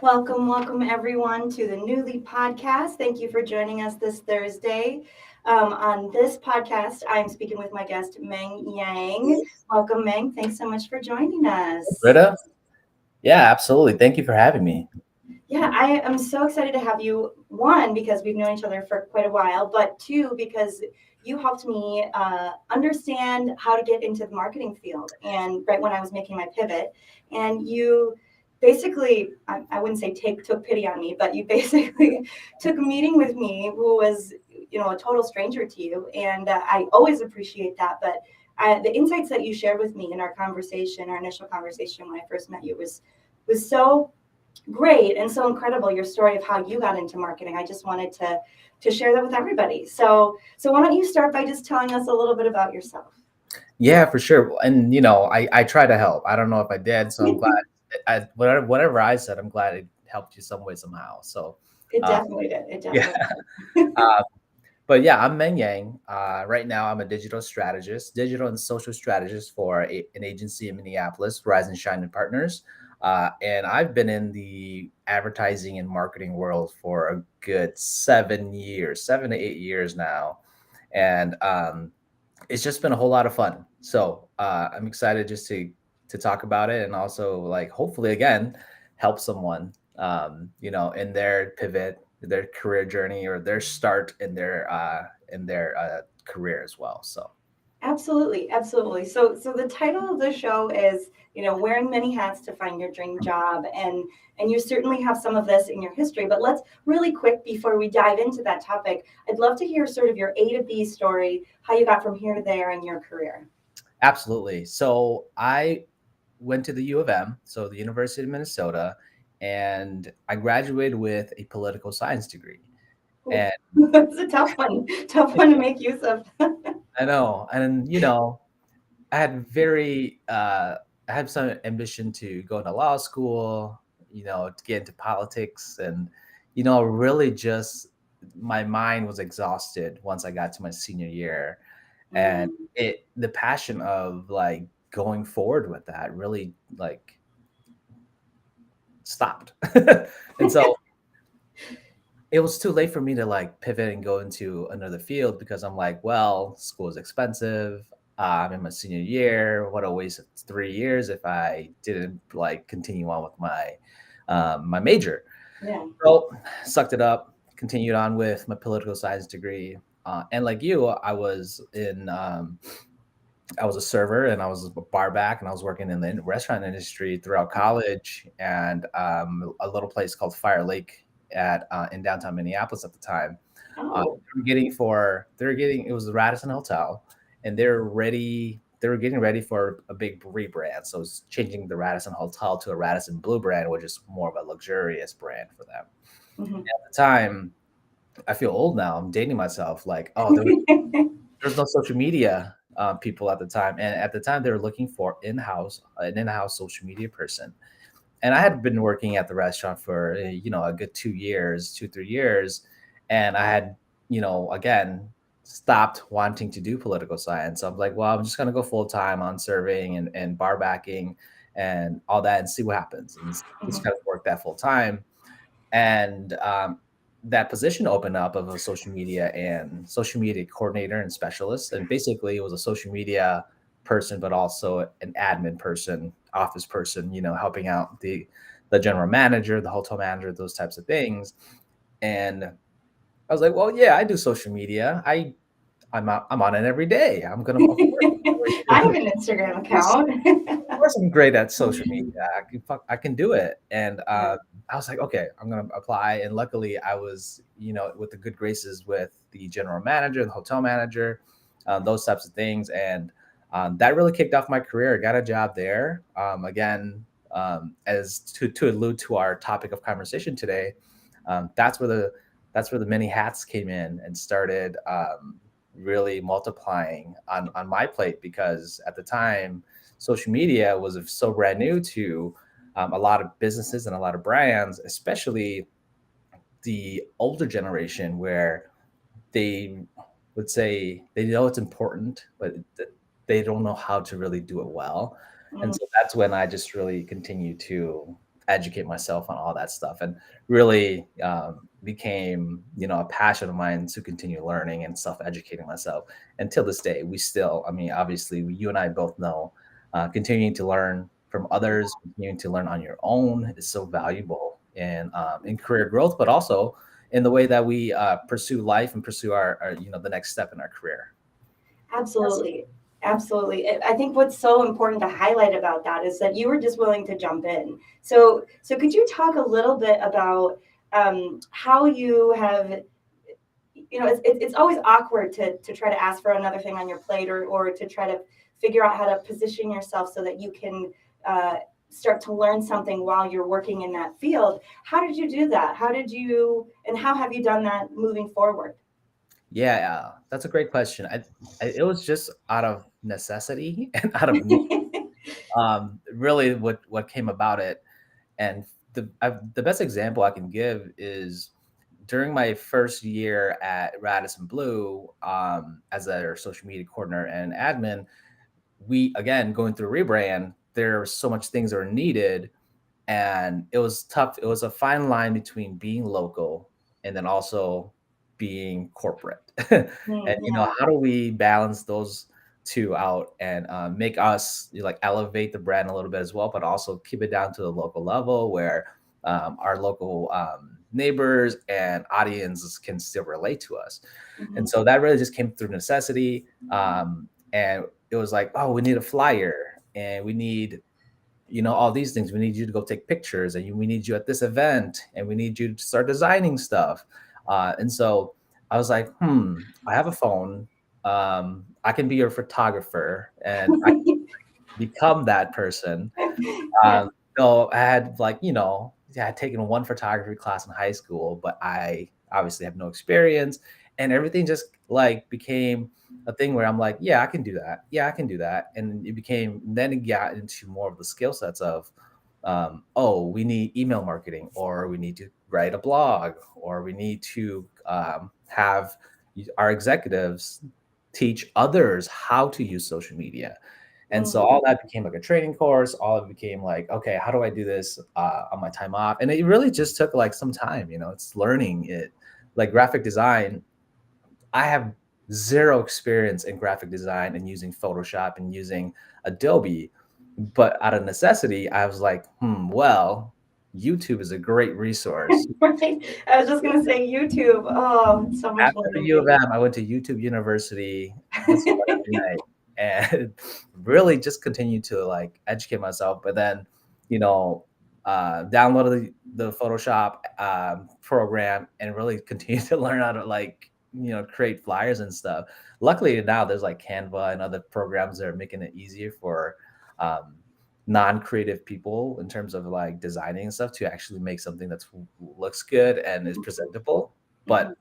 Welcome everyone to the Newly podcast. Thank you for joining us this Thursday. On this podcast, I'm speaking with my guest, Meng Yang. Welcome, Meng. Thanks so much for joining us. Britta? Yeah, absolutely. Thank you for having me. Yeah, I am so excited to have you. One, because we've known each other for quite a while, but two, because you helped me understand how to get into the marketing field. And right when I was making my pivot, and you basically, I wouldn't say took pity on me, but you basically took a meeting with me who was, a total stranger to you. And I always appreciate that. But the insights that you shared with me in our conversation, our initial conversation when I first met you, was so great and so incredible, your story of how you got into marketing. I just wanted to share that with everybody. So why don't you start by just telling us a little bit about yourself? Yeah, for sure. And I try to help. I don't know if I did, so I'm glad. Whatever I said, I'm glad it helped you some way somehow. So, It uh, definitely did. It yeah. definitely did. Uh, but yeah, I'm Meng Yang. Right now, I'm a digital and social strategist for an agency in Minneapolis, Rise and Shine and Partners. And I've been in the advertising and marketing world for a good 7 years, 7 to 8 years now. And it's just been a whole lot of fun. So I'm excited just to talk about it, and also like hopefully again help someone in their pivot, their career journey, or their start in their career as well. So Absolutely, absolutely. So the title of the show is, wearing many hats to find your dream job, and you certainly have some of this in your history. But let's really quick before we dive into that topic, I'd love to hear sort of your A to B story, how you got from here to there in your career. absolutely. So I went to the U of M, so the University of Minnesota, and I graduated with a political science degree. Ooh, And it's a tough one to make use of. I know, and I had I had some ambition to go into law school, to get into politics, and really just my mind was exhausted once I got to my senior year, and Mm. the passion of like going forward with that really like stopped, and so it was too late for me to like pivot and go into another field because I'm like, well, school is expensive. I'm in my senior year. What a waste of 3 years if I didn't like continue on with my major. Yeah. So sucked it up, continued on with my political science degree. And like you, I was a server and I was a bar back and I was working in the restaurant industry throughout college and a little place called Fire Lake at in downtown Minneapolis at the time. Oh. They were getting it was the Radisson Hotel, and they were getting ready for a big rebrand. So it's changing the Radisson Hotel to a Radisson Blue brand, which is more of a luxurious brand for them. Mhm. At the time, I feel old now. I'm dating myself. Like, oh, there's no social media people at the time, and at the time they were looking for an in-house social media person. And I had been working at the restaurant for a good 2 years, 2 3 years, and I had again stopped wanting to do political science. So I'm like, well, I'm just gonna go full time on serving and bar backing and all that, and see what happens, and just Mhm. kind of work that full time. And that position opened up of a social media coordinator and specialist, and basically it was a social media person but also an admin person, office person, helping out the general manager, the hotel manager, those types of things. And I was like, well, yeah, I do social media. I'm on it every day. I'm gonna of I course have an Instagram course, account. of course I'm great at social media. I can do it. And Yeah. I was like, okay, I'm gonna apply. And luckily, I was, with the good graces with the general manager, the hotel manager, those types of things. And that really kicked off my career. I got a job there. Again, as to allude to our topic of conversation today, um, that's where the that's where the many hats came in and started really multiplying on my plate, because at the time social media was so brand new to a lot of businesses and a lot of brands, especially the older generation, where they would say they know it's important, but they don't know how to really do it well. And Mm. so that's when I just really continued to educate myself on all that stuff, and really became, a passion of mine to continue learning and self-educating myself. And till this day, we still, I mean, obviously, you and I both know, continuing to learn from others, continuing to learn on your own is so valuable in career growth, but also in the way that we pursue life and pursue our the next step in our career. Absolutely. Absolutely. I think what's so important to highlight about that is that you were just willing to jump in. So could you talk a little bit about how you have, it's always awkward to try to ask for another thing on your plate, or to try to figure out how to position yourself so that you can start to learn something while you're working in that field. How did you do that? And how have you done that moving forward? Yeah, that's a great question. It was just out of necessity and out of need. Really, what came about it, and the best example I can give is during my first year at Radisson Blue, as their social media coordinator and admin. We, again, going through rebrand, there were so much things that were needed, and it was tough. It was a fine line between being local and then also being corporate. And Yeah. how do we balance those two out and make us, like, elevate the brand a little bit as well, but also keep it down to the local level where our local neighbors and audiences can still relate to us. And Mhm. so that really just came through necessity. And it was like, oh, we need a flyer, and we need, all these things. We need you to go take pictures, and we need you at this event, and we need you to start designing stuff. And so I was like, I have a phone. I can be your photographer, and I become that person. Yeah. So I had, like, I had taken one photography class in high school, but I obviously have no experience, and everything just, like, became a thing where I'm like, yeah, I can do that. Yeah, I can do that. And then it got into more of the skill sets of, oh, we need email marketing, or we need to write a blog, or we need to have our executives teach others how to use social media. And so Mm. all that became like a training course. All of it became like, okay, how do I do this on my time off? And it really just took, like, some time. It's learning it. Like graphic design, I have zero experience in graphic design and using Photoshop and using Adobe. But out of necessity, I was like, well, YouTube is a great resource. Right. I was just gonna say YouTube. Oh, so much After the learning U of there. M, I went to YouTube University just about every night, and really just continued to, like, educate myself. But then, you know, downloaded the Photoshop program and really continued to learn how to, like, create flyers and stuff. Luckily now there's like Canva and other programs that are making it easier for um, non-creative people in terms of, like, designing and stuff to actually make something that looks good and is presentable. Mhm. But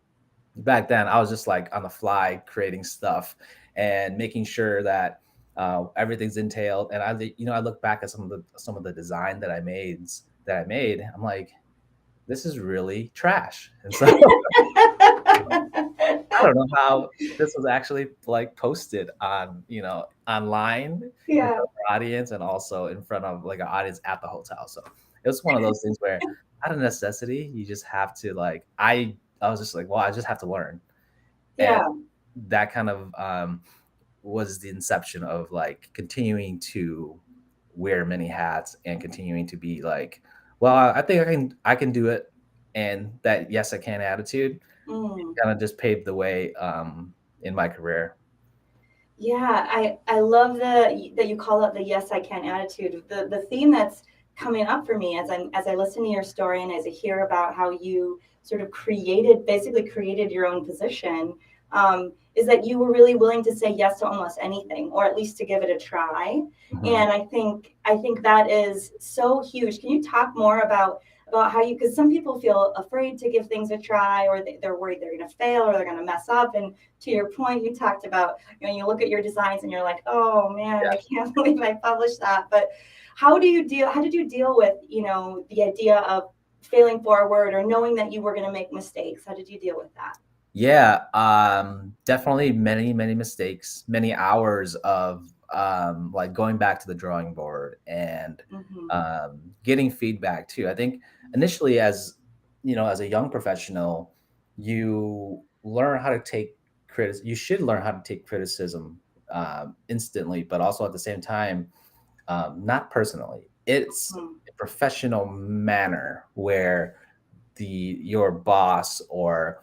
back then I was just, like, on the fly creating stuff and making sure that everything's entailed. And I look back at some of the design that I made. I'm like, this is really trash. And so I don't know how this was actually, like, posted on, online in Yeah. front of our audience, and also in front of, like, an audience at the hotel. So it was one of those things where, out of necessity, you just have to, like, I was just like, well, I just have to learn. And Yeah. that kind of was the inception of, like, continuing to wear many hats and continuing to be like, well, I think I can do it. And that yes, I can attitude Mm. kind of just paved the way in my career. Yeah, I love that you call it the yes I can attitude. The theme that's coming up for me as I listen to your story and as I hear about how you sort of basically created your own position, is that you were really willing to say yes to almost anything, or at least to give it a try. Mhm. And I think that is so huge. Can you talk more about how you, because some people feel afraid to give things a try, or they're worried they're going to fail or they're going to mess up. And to your point, you talked about, you look at your designs and you're like, oh man, I can't believe I published that. But how did you deal with, the idea of failing forward, or knowing that you were going to make mistakes? How did you deal with that? Yeah, definitely many, many mistakes, many hours of like going back to the drawing board and Hmm. getting feedback too. I think initially, as as a young professional, you learn how to take you should learn how to take criticism instantly, but also at the same time, not personally. It's Mhm. a professional manner where your boss or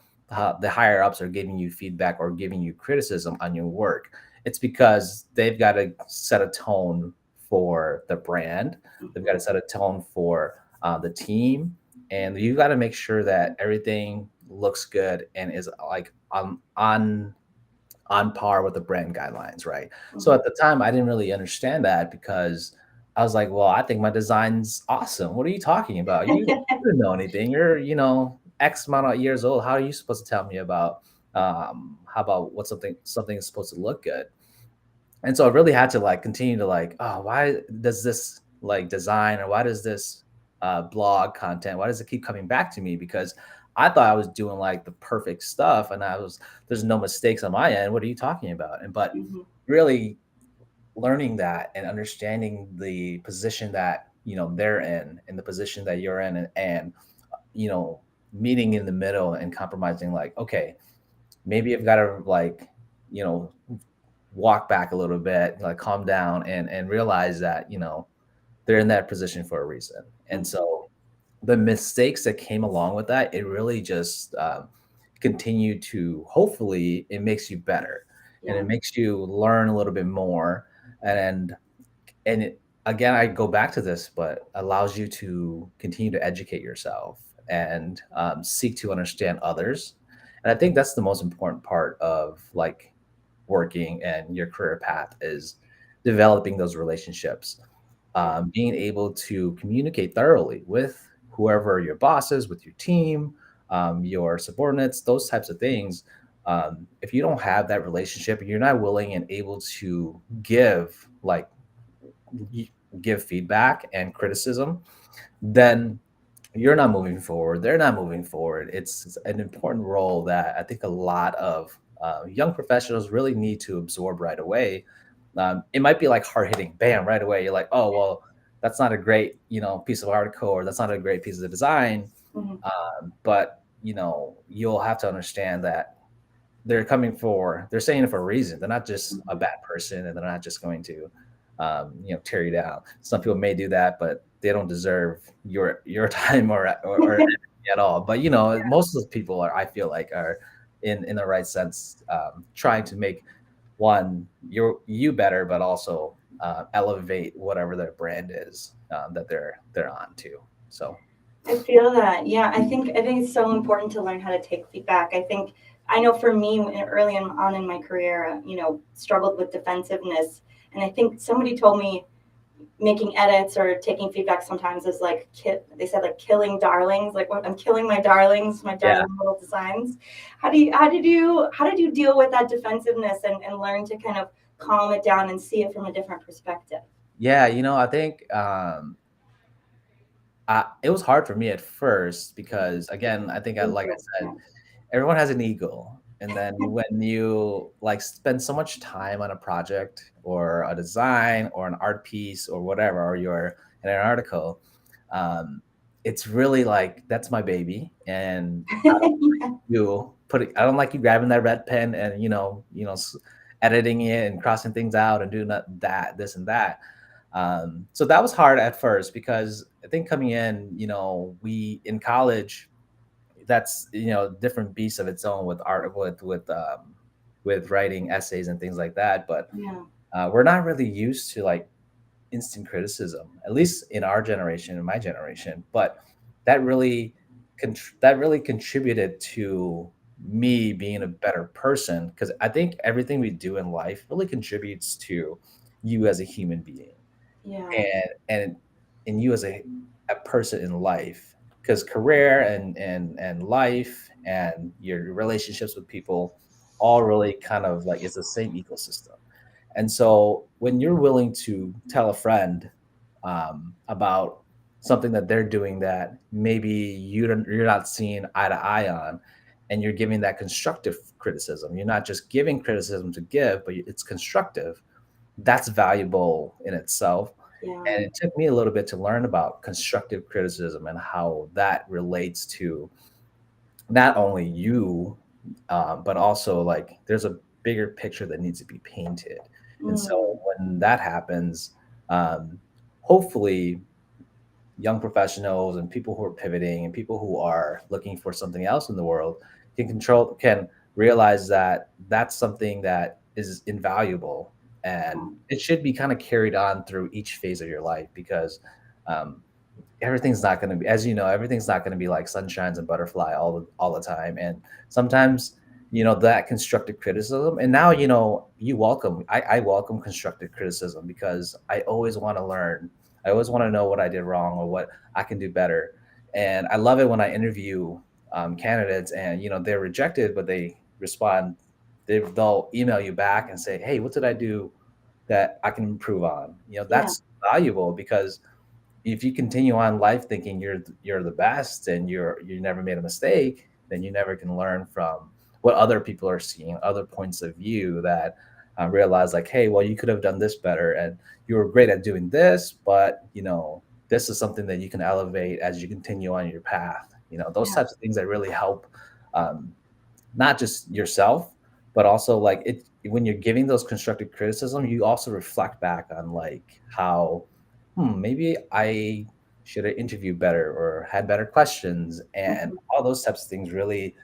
the higher ups are giving you feedback or giving you criticism on your work. It's because they've got to set a tone for the brand. They've got to Mhm. set a tone for the team, and you got to make sure that everything looks good and is like on par with the brand guidelines, right? So Mhm. at the time, I didn't really understand that because I was like, well, I think my design's awesome. What are you talking about? You don't know anything. You're, X amount of years old. How are you supposed to tell me about how about what something is supposed to look good? And so I really had to like continue to like, oh, why does this like design or why does this blog content, why does it keep coming back to me? Because I thought I was doing like the perfect stuff and there's no mistakes on my end. What are you talking about? And but Mhm. really learning that and understanding the position that they're in and the position that you're in, and you know meeting in the middle and compromising, like, okay, maybe I've got to like you know walk back a little bit, like calm down and realize that they're in that position for a reason. And Mhm. so the mistakes that came along with that, it really just continue to, hopefully it makes you better and Yeah. it makes you learn a little bit more. And again, I go back to this, but allows you to continue to educate yourself and seek to understand others. And I think that's the most important part of like working and your career path is developing those relationships, Yeah. being able to communicate thoroughly with whoever your boss is, with your team, your subordinates, those types of things. If you don't have that relationship, you're not willing and able to y- give feedback and criticism, then you're not moving forward. They're not moving forward. It's an important role that I think a lot of young professionals really need to absorb right away. It might be like hard hitting, bam, right away. You're like, oh, well, that's not a great, piece of article, or that's not a great piece of design. Mhm. But you'll have to understand that they're saying it for a reason. They're not just a Mhm. bad person, and they're not just going to tear you down. Some people may do that, but they don't deserve your time or energy at all. But most of those people are, I feel like, are in the right sense, trying to make you better, but also elevate whatever their brand is, that they're on to. So I feel that. Yeah, I think it's so important to learn how to take feedback. I know for me early on in my career, struggled with defensiveness, and I think somebody told me making edits or taking feedback sometimes is like they said like killing darlings. Like I'm killing my darlings, my yeah, darling little designs. How did you deal with that defensiveness and learn to kind of calm it down and see it from a different perspective? yeah. I think it was hard for me at first because, again, I think, like I said, Yeah. everyone has an ego. And then when you like spend so much time on a project or a design or an art piece or whatever, or you're in an article, um, it's really like, that's my baby. And I don't like you grabbing that red pen and, editing it and crossing things out and doing this and that. So that was hard at first because I think coming in, we in college, that's different beast of its own with art, with writing essays and things like that. But Yeah. we're not really used to like instant criticism, at least in our generation, in my generation. But that really that really contributed to me being a better person, because I think everything we do in life really contributes to you as a human being, Yeah. and you as a person in life, because career and life and your relationships with people all really kind of like, it's the same ecosystem. And so when you're willing to tell a friend about something that they're doing that maybe you're not seeing eye to eye on, and you're giving that constructive criticism, you're not just giving criticism to give, but it's constructive, that's valuable in itself. Yeah. And it took me a little bit to learn about constructive criticism and how that relates to not only you, but also like there's a bigger picture that needs to be painted. And so Mm, when that happens, hopefully young professionals and people who are pivoting and people who are looking for something else in the world can realize that that's something that is invaluable, yeah. and it should be kind of carried on through each phase of your life, because um, everything's not going to be, as you know, everything's not going to be like sunshines and butterfly all the time. And sometimes, that constructive criticism, and now, I welcome constructive criticism, because I always want to learn. I always want to know what I did wrong or what I can do better. And I love it when I interview candidates, and they're rejected, but they respond. They'll email you back and say, "Hey, what did I do that I can improve on?" Yeah. That's valuable, because if you continue on life thinking you're the best and you never made a mistake, then you never can learn from what other people are seeing, other points of view that realize like, hey, well, you could have done this better, and you were great at doing this, but this is something that you can elevate as you continue on your path. Those Yeah. types of things that really help, um, not just yourself, but also like it when you're giving those constructive criticism, you also reflect back on like how, maybe I should have interviewed better or had better questions, and Mhm. all those types of things really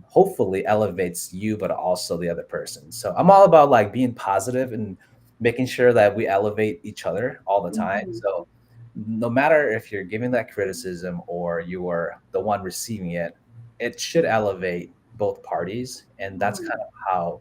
hopefully elevates you, but also the other person. So I'm all about like being positive and making sure that we elevate each other all the time. Mhm. So no matter if you're giving that criticism or you are the one receiving it, it should elevate both parties. And that's kind Mm. of how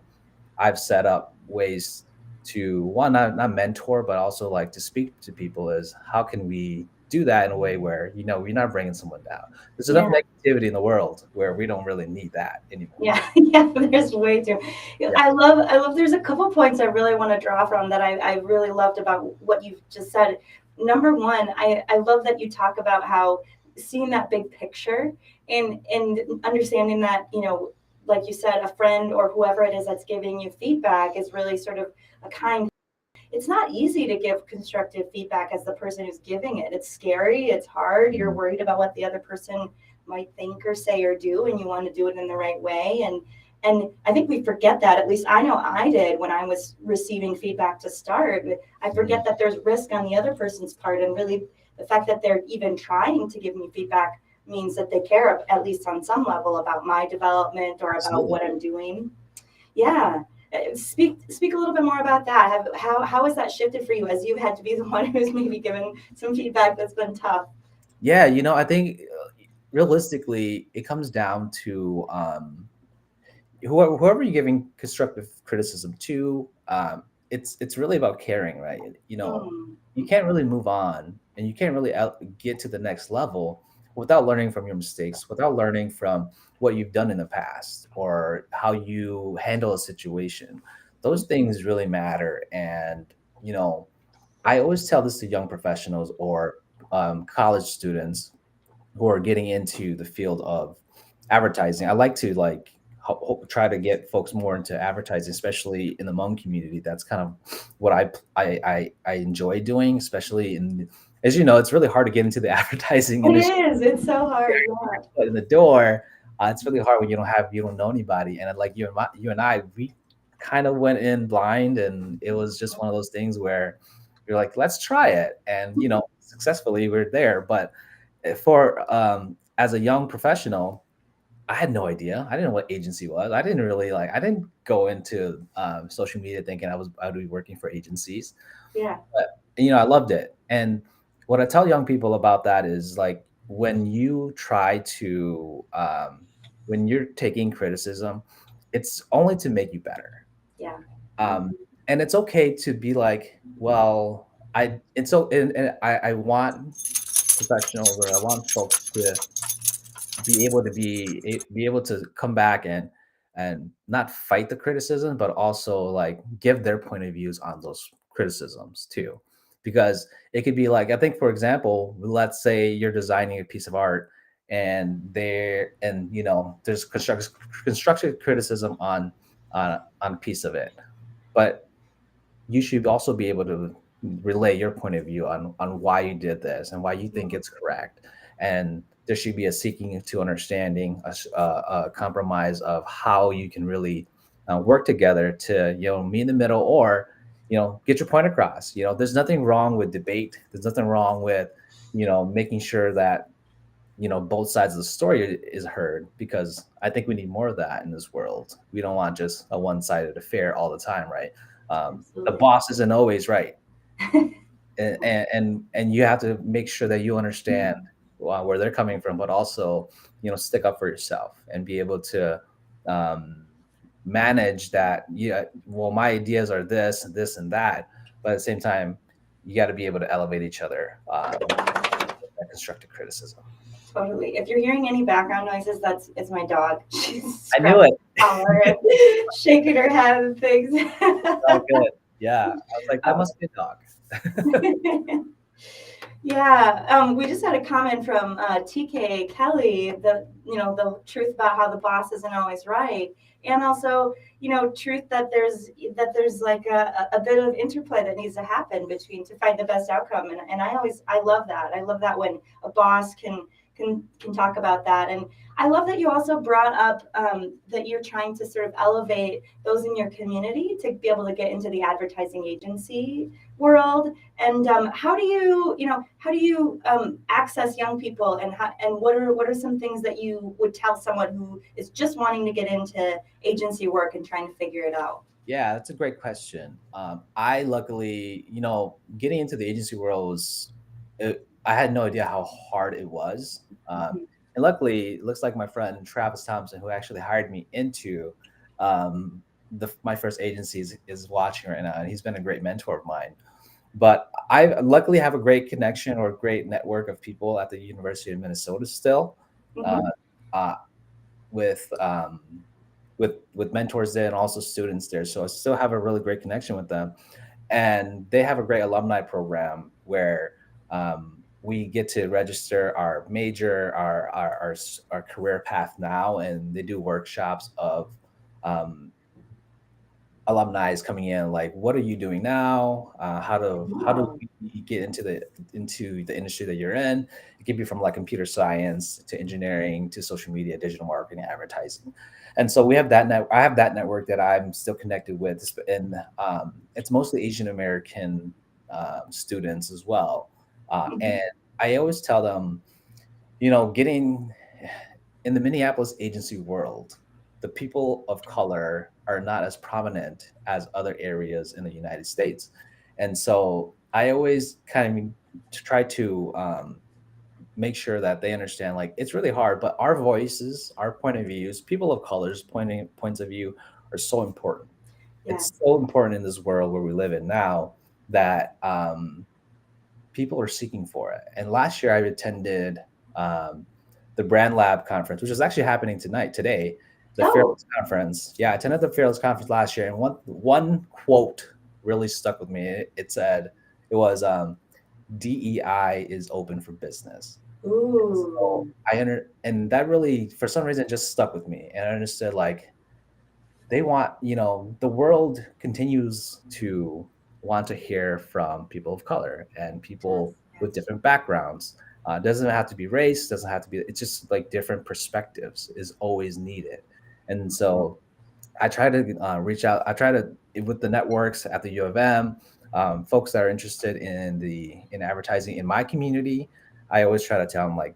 I've set up ways to, one, not mentor, but also like to speak to people, is how can we do that in a way where, we're not bringing someone down. There's enough Yeah. negativity in the world where we don't really need that anymore. Yeah, yeah, there's way too. Yeah, Yeah. I love, there's a couple points I really want to draw from that I really loved about what you've just said. Number one, I love that you talk about how seeing that big picture and understanding that, like you said, a friend or whoever it is that's giving you feedback is really sort of a kind. It's not easy to give constructive feedback as the person who's giving it. It's scary, it's hard. You're Mhm. worried about what the other person might think or say or do, and you want to do it in the right way. And I think we forget that. At least I know I did when I was receiving feedback to start. I Mhm. forget that there's risk on the other person's part, and really the fact that they're even trying to give me feedback means that they care at least on some level about my development or about Absolutely. what I'm doing. Yeah. Speak a little bit more about that. How has that shifted for you as you had to be the one who's maybe given some feedback that's been tough? Yeah, I think realistically, it comes down to whoever you're giving constructive criticism to. It's really about caring, right? Mm, You can't really move on, and you can't really get to the next level without learning from your mistakes, without learning from what you've done in the past or how you handle a situation. Those things really matter. And you know I always tell this to young professionals or college students who are getting into the field of advertising. I like to like try to get folks more into advertising, especially in the Hmong community. That's kind of what I enjoy doing, especially as you know, it's really hard to get into the advertising it industry. is. It's so hard. Yeah. But in the door, it's really hard when you don't know anybody. And like you and I, we kind of went in blind, and it was just one of those things where you're like, let's try it, and successfully we're there. But for as a young professional, I had no idea. I didn't know what agency was. I didn't really like. I didn't go into social media thinking I would be working for agencies. Yeah. But I loved it. And what I tell young people about that is like when you try to when you're taking criticism, it's only to make you better. Yeah. Um, and it's okay to be like, well, I it's so and I want professionals, or I want folks to be able to come back and not fight the criticism, but also like give their point of views on those criticisms too. Because it could be like, I think, for example, let's say you're designing a piece of art, and there's constructive criticism on a piece of it, but you should also be able to relay your point of view on why you did this and why you think it's correct. And there should be a seeking to understanding, a compromise of how you can really work together to, meet in the middle, or get your point across. There's nothing wrong with debate. There's nothing wrong with making sure that both sides of the story is heard, because I think we need more of that in this world. We don't want just a one-sided affair all the time, right? The Absolutely. boss isn't always right, and you have to make sure that you understand where they're coming from, but also stick up for yourself and be able to um, manage that. Yeah, well, my ideas are this and this and that, but at the same time, you got to be able to elevate each other with that constructive criticism. Totally. If you're hearing any background noises, it's my dog. She's I knew scratching it. the collar and shaking her head and things. Oh, good. Yeah, I was like, that Um, must be a dog. Yeah, we just had a comment from TK Kelly, the truth about how the boss isn't always right, and also truth that there's like a bit of interplay that needs to happen between to find the best outcome, and I love that. I love that when a boss can talk about that, and I love that you also brought up that you're trying to sort of elevate those in your community to be able to get into the advertising agency world. And how do you access young people, and what are some things that you would tell someone who is just wanting to get into agency work and trying to figure it out? Yeah, that's a great question. I luckily, getting into the agency world I had no idea how hard it was. Mhm. And luckily, it looks like my friend Travis Thompson, who actually hired me into my first agency, is watching right now, and he's been a great mentor of mine. But I luckily have a great connection or great network of people at the University of Minnesota still, uh, Mhm. uh, with with mentors there and also students there. So I still have a really great connection with them, and they have a great alumni program where we get to register our major, our career path now, and they do workshops of um, alumni is coming in, like, what are you doing now, how do Oh, we get into the industry that you're in. It could be from like computer science to engineering to social media, digital marketing, advertising. And so I have that network that I'm still connected with, and it's mostly Asian American students as well. And mhm. I always tell them, getting in the Minneapolis agency world, the people of color are not as prominent as other areas in the United States. And so I always kind of try to make sure that they understand, like, it's really hard, but our voices, our point of views, people of colors points of view are so important. It's Yes. so important in this world where we live in now, that people are seeking for it. And last year I attended um, the Brand Lab conference, which is actually happening today, the Oh. Fearless conference. Yeah, I attended the Fearless conference last year, and one quote really stuck with me. It said, it was DEI is open for business. So Ooh. and that really, for some reason, just stuck with me, and I understood, like, they want, the world continues to want to hear from people of color and Yes. people with Yes. different backgrounds. Doesn't have to be race, doesn't have to be, it's just like different perspectives is always needed. And so I try to reach out. I try to, with the networks at the U of M, folks that are interested in advertising in my community. I always try to tell them, like,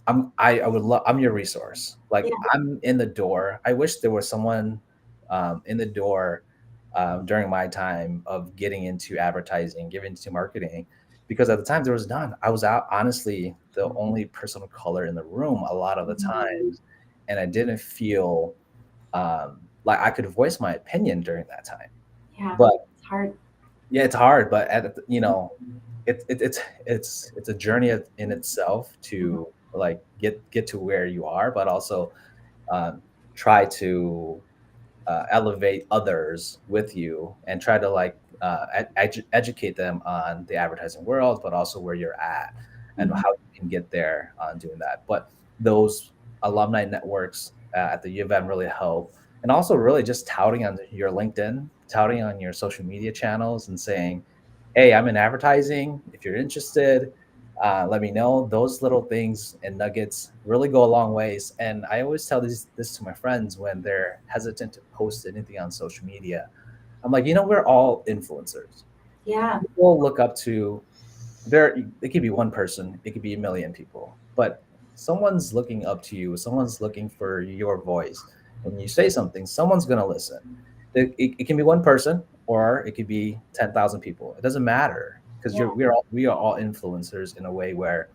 I would love, I'm your resource. Like, Yeah. I'm in the door. I wish there was someone in the door during my time of getting into advertising, getting into marketing, because at the time there was none. I was out, honestly, the only person of color in the room a lot of the Mhm. times, and I didn't feel like I could voice my opinion during that time. Yeah. But It's hard. yeah, it's hard. But it's a journey in itself Mhm. to, like, get to where you are, but also um, try to elevate others with you and try to, like, educate them on the advertising world, but also where you're at and Mhm. how you can get there on doing that. But those alumni networks at the U of M really help. And also really just touting on your LinkedIn, touting on your social media channels and saying, hey, I'm in advertising. If you're interested, let me know. Those little things and nuggets really go a long ways. And I always tell this to my friends when they're hesitant to post anything on social media. I'm like, we're all influencers. Yeah. People look up to there. It could be one person, it could be a million people, but someone's looking up to you. Someone's looking for your voice. When you say something, someone's going to listen. It can be one person or it could be 10,000 people. It doesn't matter because Yeah. we are all influencers in a way where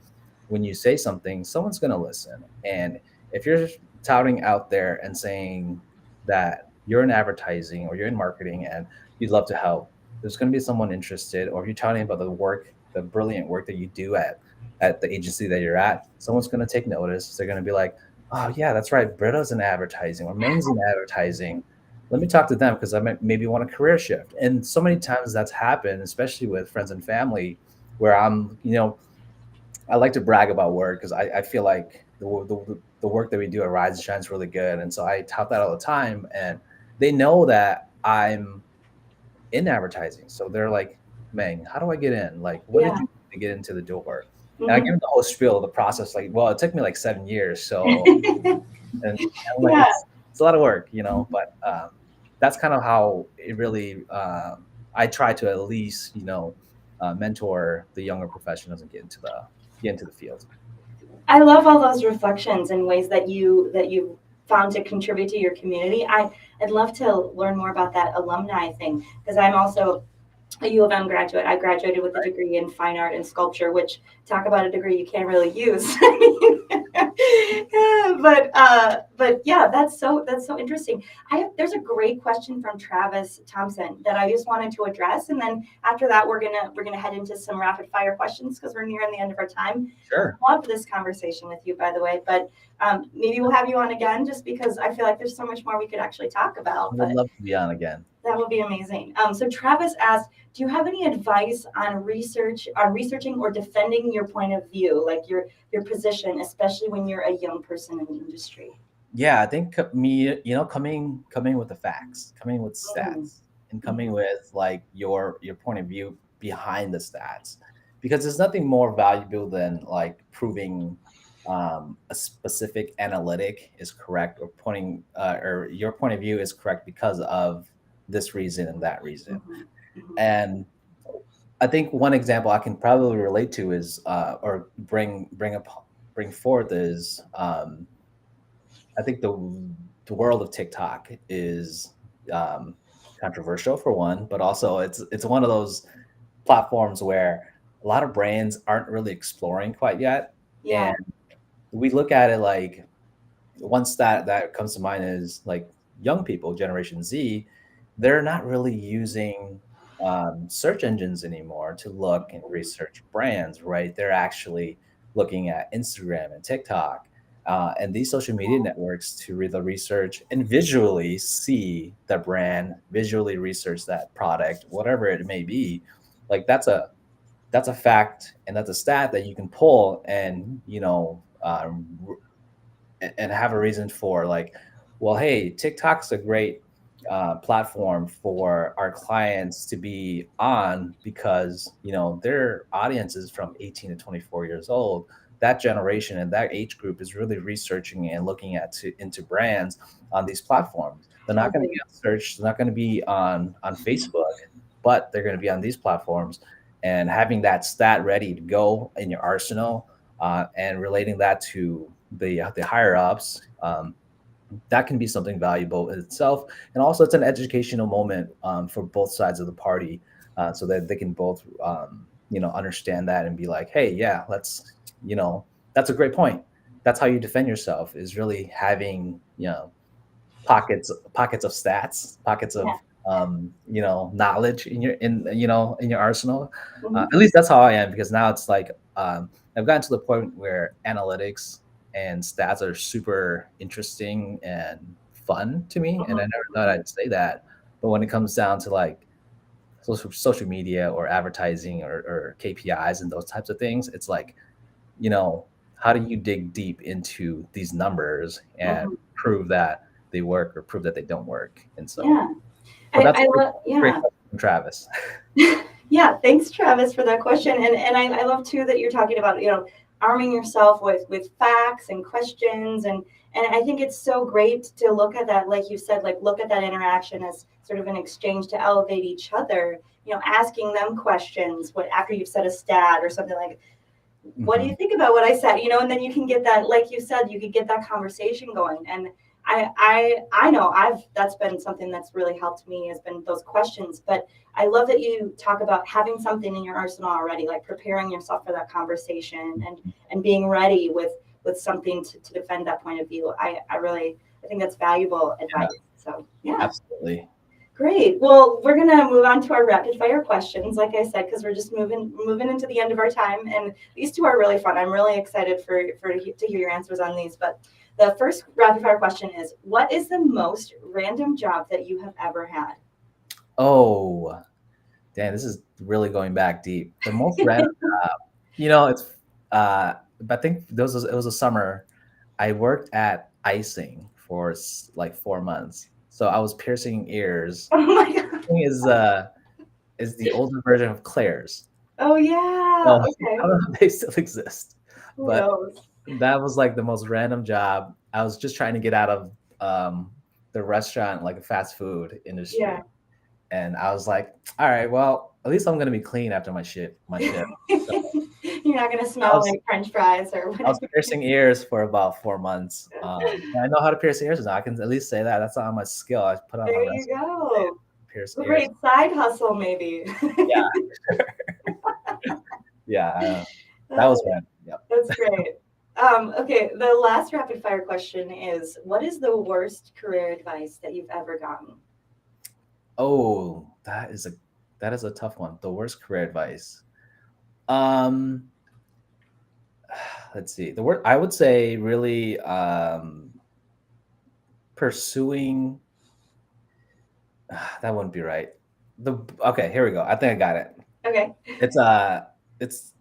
when you say something, someone's going to listen. And if you're touting out there and saying that you're in advertising or you're in marketing and you'd love to help, there's going to be someone interested. Or if you're telling about the brilliant work that you do at the agency that you're at, someone's going to take notice. They're going to be like, oh yeah, that's right, Britta's in advertising or Meng's in advertising. Let me talk to them because I might maybe want a career shift. And so many times that's happened, especially with friends and family, where I like to brag about work because I feel like the work that we do at Rise and Shine is really good. And so I tout that all the time. And they know that I'm in advertising. So they're like, Meng, how do I get in? Like, what did Yeah. you do to get into the door? And I give Hmm. them the whole spiel of the process. Like, well, it took me like 7 years. So, and I'm like, Yeah. it's a lot of work, but that's kind of how it really, I try to at least, mentor the younger professionals and get into the field. I love all those reflections and ways that you found to contribute to your community. I'd love to learn more about that alumni thing because I'm also a U of M graduate. I graduated with a degree in fine art and sculpture, which talk about a degree you can't really use. But yeah, that's so interesting. There's a great question from Travis Thompson that I just wanted to address, and then after that, we're gonna head into some rapid fire questions because we're nearing the end of our time. Sure. I love this conversation with you, by the way, but maybe we'll have you on again just because I feel like there's so much more we could actually talk I about. would But love to be on again. that would be amazing. So Travis asked, do you have any advice on researching or defending your point of view, like your position, especially when you're a young person in the industry? Yeah, I think me, coming with the facts, coming with Mm-hmm. stats, and coming with like your point of view behind the stats, because there's nothing more valuable than like proving a specific analytic is correct or pointing or your point of view is correct because of this reason and that reason. Mm-hmm. Mm-hmm. And I think one example I can probably relate to is or bring forth is I think the world of TikTok is um, controversial for one, but also it's one of those platforms where a lot of brands aren't really exploring quite yet, Yeah. and we look at it like one stat that comes to mind is like young people, Generation Z, they're not really using search engines anymore to look and research brands, right? They're actually looking at Instagram and TikTok and these social media networks to read the research and visually see the brand, visually research that product, whatever it may be. Like that's a fact and that's a stat that you can pull and and have a reason for like, well, hey, TikTok's a great platform for our clients to be on because their audience is from 18 to 24 years old. That generation and that age group is really researching and looking into brands on these platforms. They're not going to Totally. be on search. They're not going to be on Facebook, but they're going to be on these platforms. And having that stat ready to go in your arsenal and relating that to the higher ups, that can be something valuable in itself. And also, it's an educational moment for both sides of the party, so that they can both understand that and be like, hey, yeah, you know that's a great point. That's how you defend yourself is really having pockets of stats, pockets Yeah. of knowledge in your arsenal. Hmm. At least that's how I am because now it's like I've gotten to the point where analytics and stats are super interesting and fun to me, and I never thought I'd say that. But when it comes down to like social media or advertising or KPIs and those types of things, it's like you know, how do you dig deep into these numbers and Hmm. prove that they work or prove that they don't work? And so, Yeah. but I love. great Yeah. question from Travis. Yeah, thanks, Travis, for that question. And I love too that you're talking about, arming yourself with facts and questions, and I think it's so great to look at that, like you said, like look at that interaction as sort of an exchange to elevate each other. Asking them questions what after you've said a stat or something like, what do you Hmm. think about what I said? And then you can get that, like you said, you could get that conversation going. And I know that's been something that's really helped me has been those questions. But I love that you talk about having something in your arsenal already, like preparing yourself for that conversation and being ready with something to defend that point of view. I think that's valuable Yeah, advice. So yeah. absolutely. Great. Well, we're gonna move on to our rapid fire questions, like I said, because we're just moving into the end of our time, and these two are really fun. I'm really excited to hear your answers on these. But the first rapid fire question is, what is the most random job that you have ever had? Oh, damn, this is really going back deep. The most random, it's, uh, I think it was a summer. I worked at icing for like 4 months. So I was piercing ears. Oh my god. Thing is the older version of Claire's. Oh yeah. Oh, I Okay. don't know if they still exist, Who but knows? that was like the most random job. I was just trying to get out of the restaurant, like a fast food industry. Yeah. And I was like, all right, well, at least I'm gonna be clean after my shift. So You're not gonna I smell was like French fries or I was whatever. piercing ears for about 4 months. And I know how to pierce ears now. I can at least say that. That's not my skill. I put on my There you resume, go. pierce A ears. great side hustle, maybe. Yeah, yeah. That Uh, was random. Yep. That's great. Okay, the last rapid fire question is, what is the worst career advice that you've ever gotten? Oh, that is a tough one. The worst career advice. Um, let's see. The word I would say really pursuing that wouldn't be right. The Okay, here we go. I think I got it. Okay. It's it's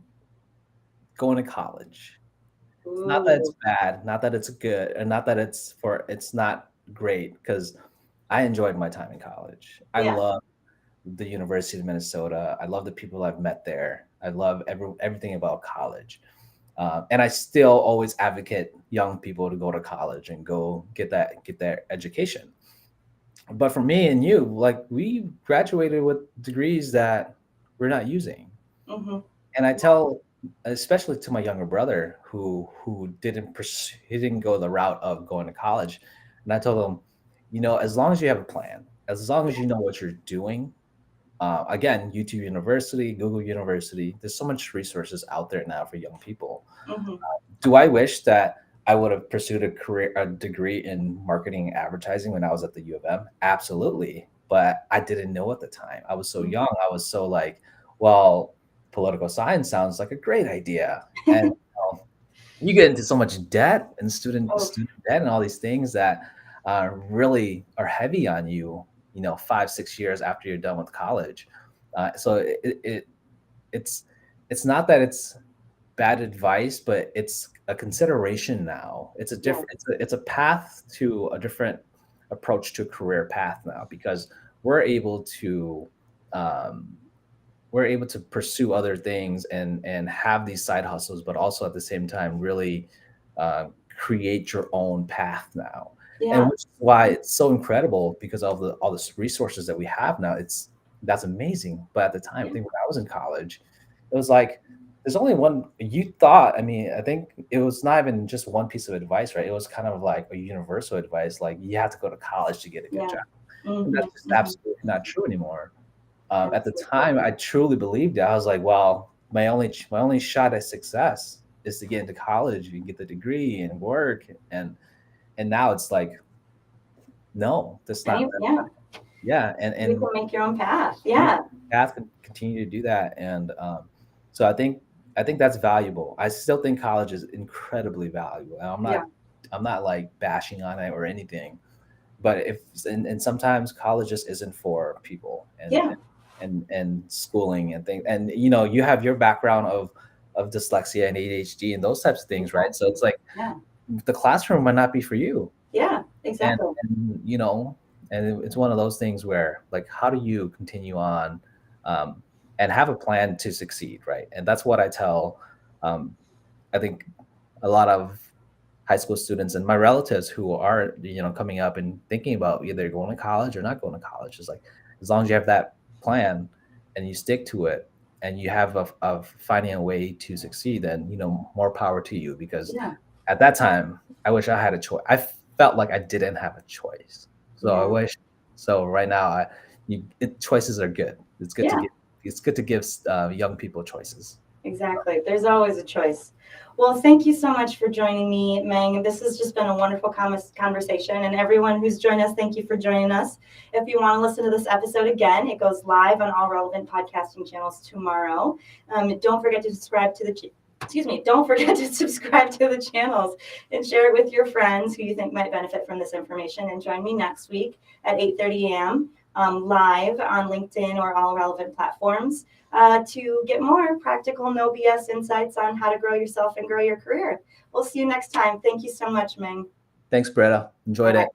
going to college. It's not that it's Ooh, bad, not that it's good, and not that it's not great because I enjoyed my time in college. I yeah, love the University of Minnesota. I love the people I've met there. I love everything about college. And I still always advocate young people to go to college and go get their education. But for me and you, like we graduated with degrees that we're not using. hmm, And I tell, especially to my younger brother who he didn't go the route of going to college, and I told him, as long as you have a plan, as long as you know what you're doing, again, YouTube University, Google University, there's so much resources out there now for young people. hmm, Do I wish that I would have pursued a degree in marketing and advertising when I was at the U of M? Absolutely. But I didn't know at the time. I was so young. I was so like, well, political science sounds like a great idea. And you get into so much debt and oh, student debt and all these things that really are heavy on you, 5, 6 years after you're done with college. So it's it's not that it's bad advice, but it's a consideration now. It's a yeah, different it's a path to a different approach to a career path now because we're able to um, we're able to pursue other things and have these side hustles, but also at the same time really create your own path now. And yeah, which is why it's so incredible because of all the resources that we have now. That's amazing. But at the time, I yeah, think when I was in college, it was like there's only one you thought. I mean, I think it was not even just one piece of advice, right? It was kind of like a universal advice, like you have to go to college to get a good yeah. job. And Hmm, that's just hmm. absolutely not true anymore. At That's the so cool. time, I truly believed it. I was like, well, my only shot at success is to get into college and get the degree and work. And now it's like, no, that's not. Yeah, Yeah, you and can make your own path. you Yeah, have to continue to do that. And so I think that's valuable. I still think college is incredibly valuable. And yeah, I'm not like bashing on it or anything, but if and sometimes college just isn't for people yeah, and schooling and things and you have your background of dyslexia and ADHD and those types of things, right? So exactly. it's like Yeah, the classroom might not be for you. yeah, and, exactly. and it's one of those things where like how do you continue on, um, and have a plan to succeed, right? And that's what I tell, um, I think, a lot of high school students and my relatives who are, coming up and thinking about either going to college or not going to college. Is like, as long as you have that plan and you stick to it, and you have of finding a way to succeed, then more power to you. Because Yeah. at that time, I wish I had a choice. I felt like I didn't have a choice. So I Yeah. wish. So right now, choices are good. It's good to Yeah. give. It's good to give young people choices. Exactly. There's always a choice. Well, thank you so much for joining me, Meng. This has just been a wonderful conversation. And everyone who's joined us, thank you for joining us. If you want to listen to this episode again, it goes live on all relevant podcasting channels tomorrow. Don't forget to subscribe to the don't forget to subscribe to the channels and share it with your friends who you think might benefit from this information. And join me next week at 8:30 a.m. Live on LinkedIn or all relevant platforms. To get more practical, no BS insights on how to grow yourself and grow your career. We'll see you next time. Thank you so much, Meng. Thanks, Britta. Enjoyed All it. right.